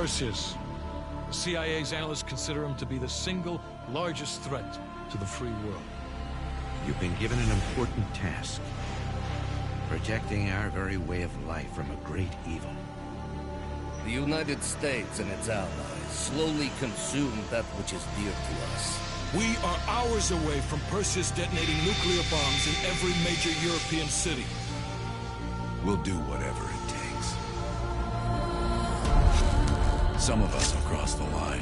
Perseus. The CIA's analysts consider him to be the single largest threat to the free world. You've been given an important task. Protecting our very way of life from a great evil. The United States and its allies slowly consume that which is dear to us. We are hours away from Perseus detonating nuclear bombs in every major European city. We'll do whatever it takes. Some of us will cross the line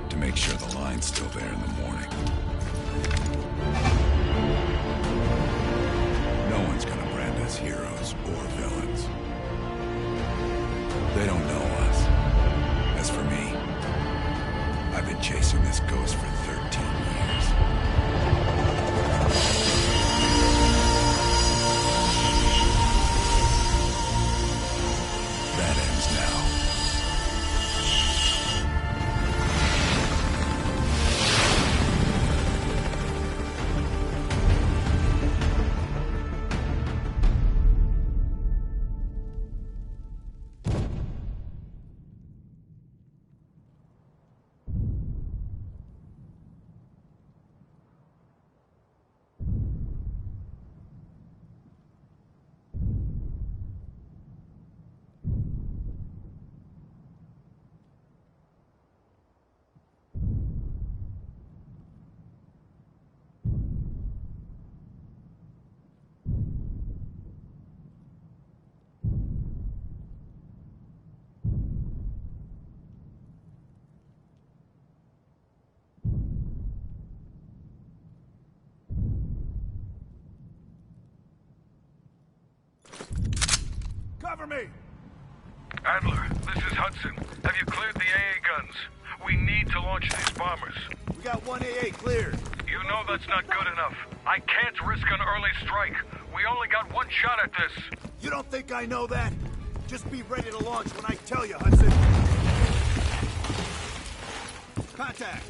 to make sure the line's still there in the morning. No one's gonna brand us heroes or villains. They don't know us. As for me, I've been chasing this ghost for 13 years. That ends now. Cover me! Adler, this is Hudson. Have you cleared the AA guns? We need to launch these bombers. We got one AA cleared. You know that's not good enough. I can't risk an early strike. We only got one shot at this. You don't think I know that? Just be ready to launch when I tell you, Hudson. Contact!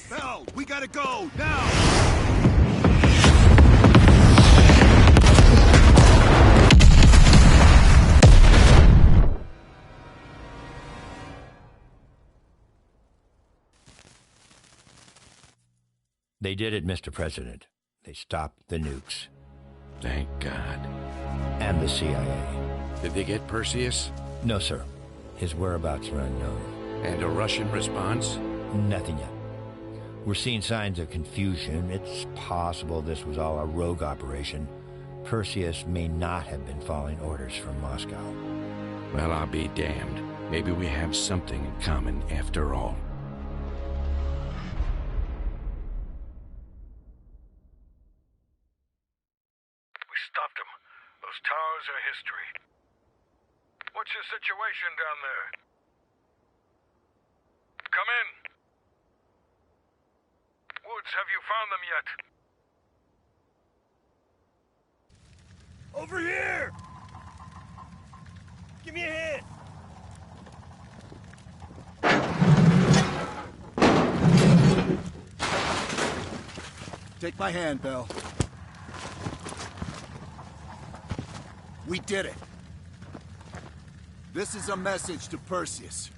Bell, we gotta go, now! They did it, Mr. President. They stopped the nukes. Thank God. And the CIA. Did they get Perseus? No, sir. His whereabouts are unknown. And a Russian response? Nothing yet. We're seeing signs of confusion. It's possible this was all a rogue operation. Perseus may not have been following orders from Moscow. Well, I'll be damned. Maybe we have something in common after all. We stopped them. Those towers are history. What's your situation down there? Come in. Woods, have you found them yet? Over here! Give me a hand! Take my hand, Bell. We did it. This is a message to Perseus,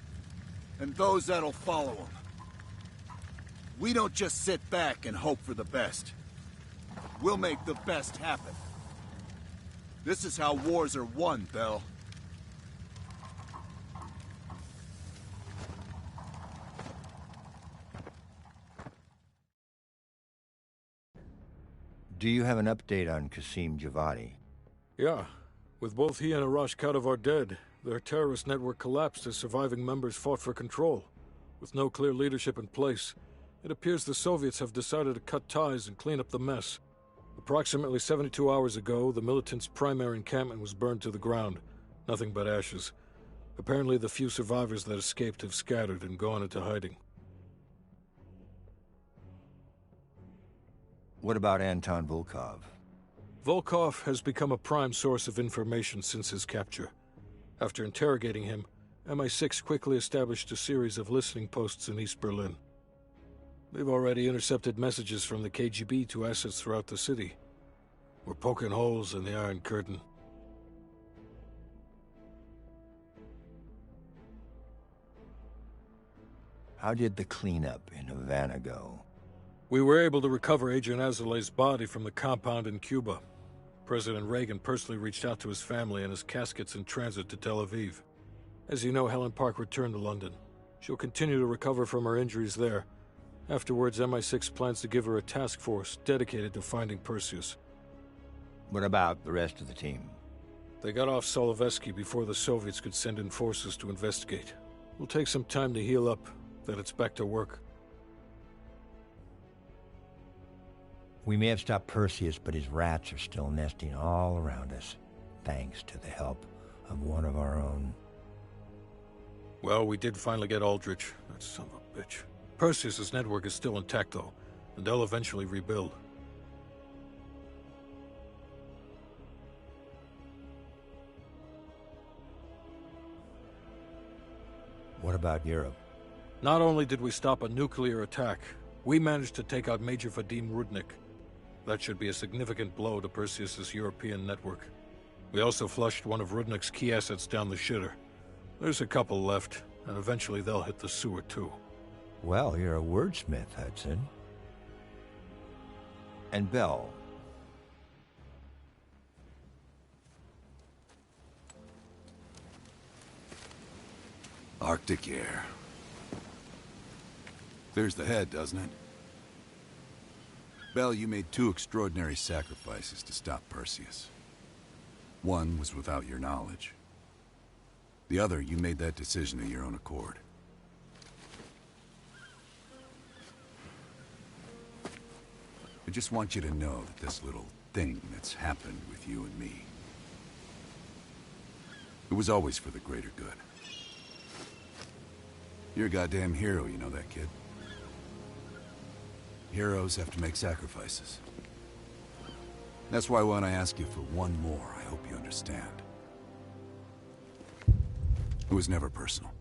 and those that'll follow him. We don't just sit back and hope for the best. We'll make the best happen. This is how wars are won, Bell. Do you have an update on Qasim Javadi? Yeah. With both he and Arash Kadavar dead, their terrorist network collapsed as surviving members fought for control. With no clear leadership in place, it appears the Soviets have decided to cut ties and clean up the mess. Approximately 72 hours ago, the militants' primary encampment was burned to the ground. Nothing but ashes. Apparently the few survivors that escaped have scattered and gone into hiding. What about Anton Volkov? Volkov has become a prime source of information since his capture. After interrogating him, MI6 quickly established a series of listening posts in East Berlin. They've already intercepted messages from the KGB to assets throughout the city. We're poking holes in the Iron Curtain. How did the cleanup in Havana go? We were able to recover Agent Azoulay's body from the compound in Cuba. President Reagan personally reached out to his family, and his casket's in transit to Tel Aviv. As you know, Helen Park returned to London. She'll continue to recover from her injuries there. Afterwards, MI6 plans to give her a task force dedicated to finding Perseus. What about the rest of the team? They got off Solovetsky before the Soviets could send in forces to investigate. It'll take some time to heal up, then it's back to work. We may have stopped Perseus, but his rats are still nesting all around us, thanks to the help of one of our own. Well, we did finally get Aldrich. That son of a bitch. Perseus's network is still intact, though, and they'll eventually rebuild. What about Europe? Not only did we stop a nuclear attack, we managed to take out Major Vadim Rudnik. That should be a significant blow to Perseus's European network. We also flushed one of Rudnik's key assets down the shitter. There's a couple left, and eventually they'll hit the sewer too. Well, you're a wordsmith, Hudson. And Bell. Arctic air. There's the head, doesn't it? Bell, you made two extraordinary sacrifices to stop Perseus. One was without your knowledge. The other, you made that decision of your own accord. I just want you to know that this little thing that's happened with you and me, it was always for the greater good. You're a goddamn hero, you know that, kid? Heroes have to make sacrifices. That's why when I ask you for one more, I hope you understand. It was never personal.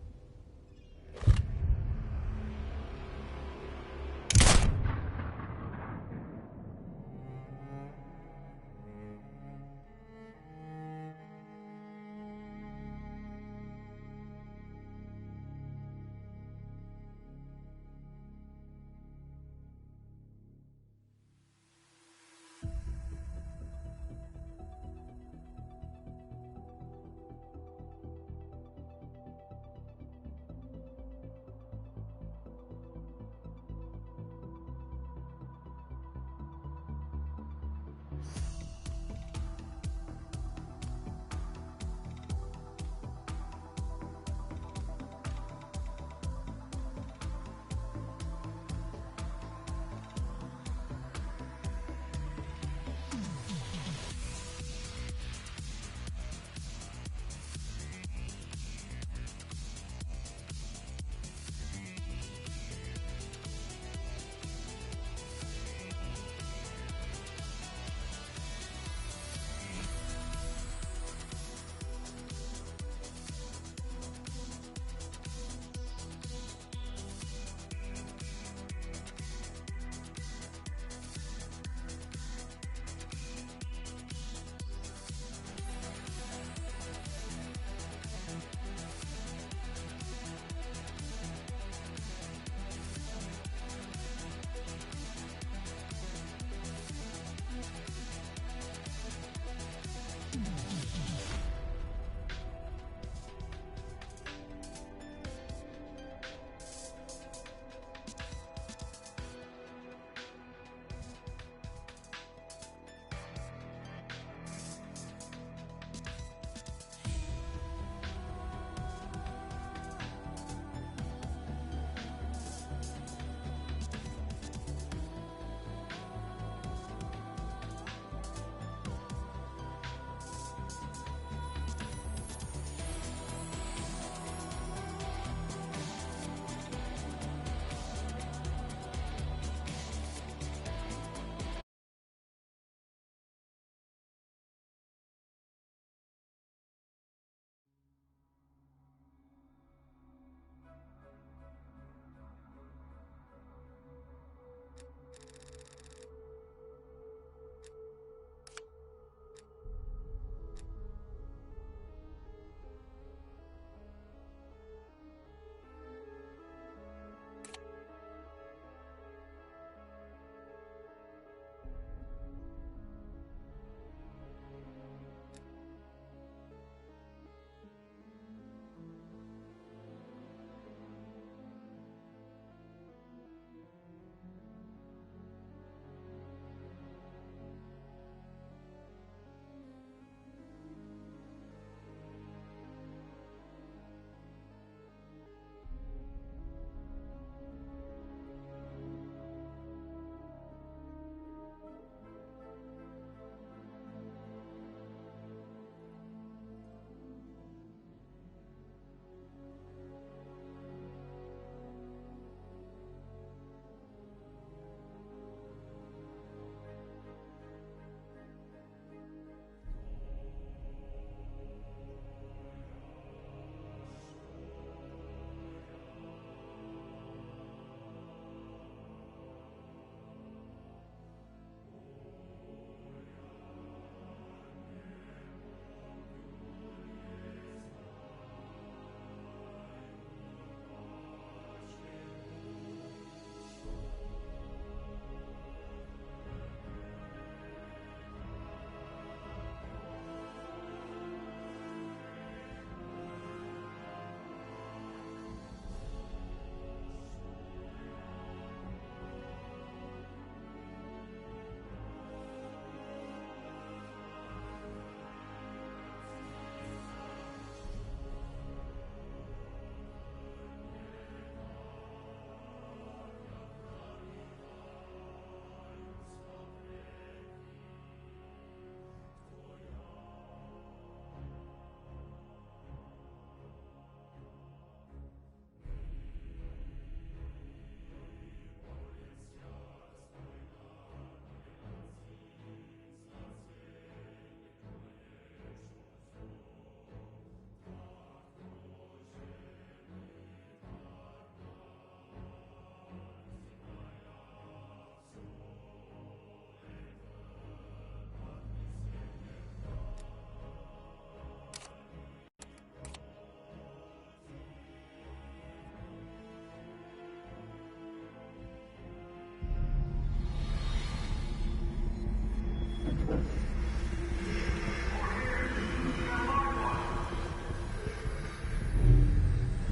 I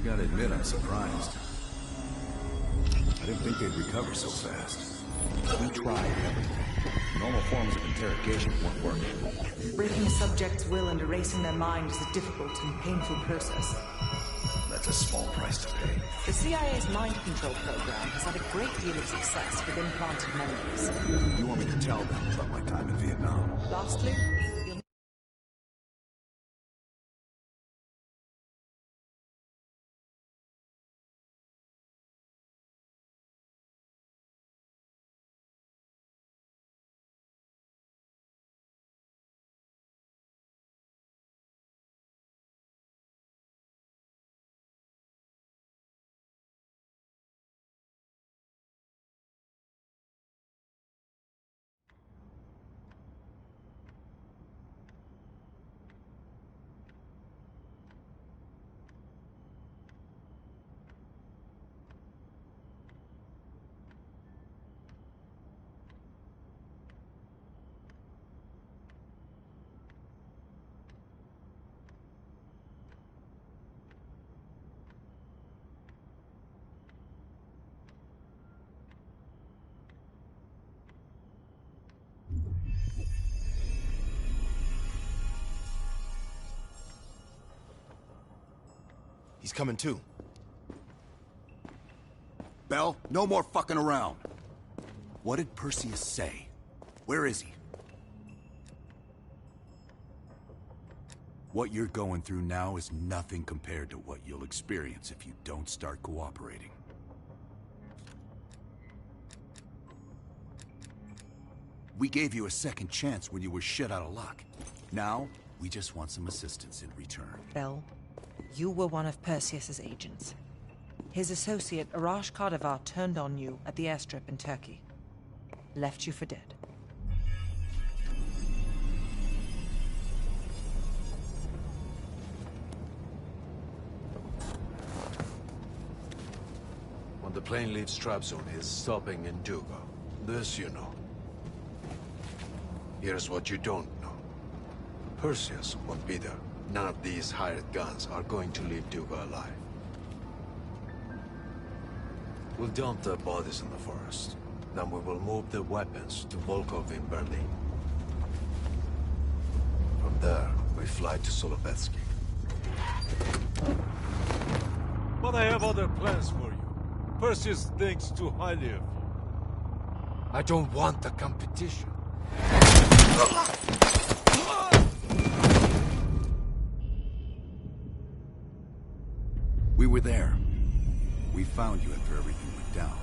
gotta admit, I'm surprised. I didn't think they'd recover so fast. We tried everything. Normal forms of interrogation weren't working. Breaking a subject's will and erasing their mind is a difficult and painful process. That's a small price to pay. The CIA's mind control program has had a great deal of success with implanted memories. You want me to tell them about my time in Vietnam? Lastly, He's coming too. Bell, no more fucking around. What did Perseus say? Where is he? What you're going through now is nothing compared to what you'll experience if you don't start cooperating. We gave you a second chance when you were shit out of luck. Now, we just want some assistance in return. Bell, you were one of Perseus's agents. His associate, Arash Kardavar, turned on you at the airstrip in Turkey. Left you for dead. When the plane leaves Trabzon, it's stopping in Duga. This you know. Here's what you don't know. Perseus won't be there. None of these hired guns are going to leave Duga alive. We'll dump their bodies in the forest. Then we will move the weapons to Volkov in Berlin. From there, we fly to Solovetsky. But I have other plans for you. Perseus thinks too highly of you. I don't want the competition. We were there. We found you after everything went down.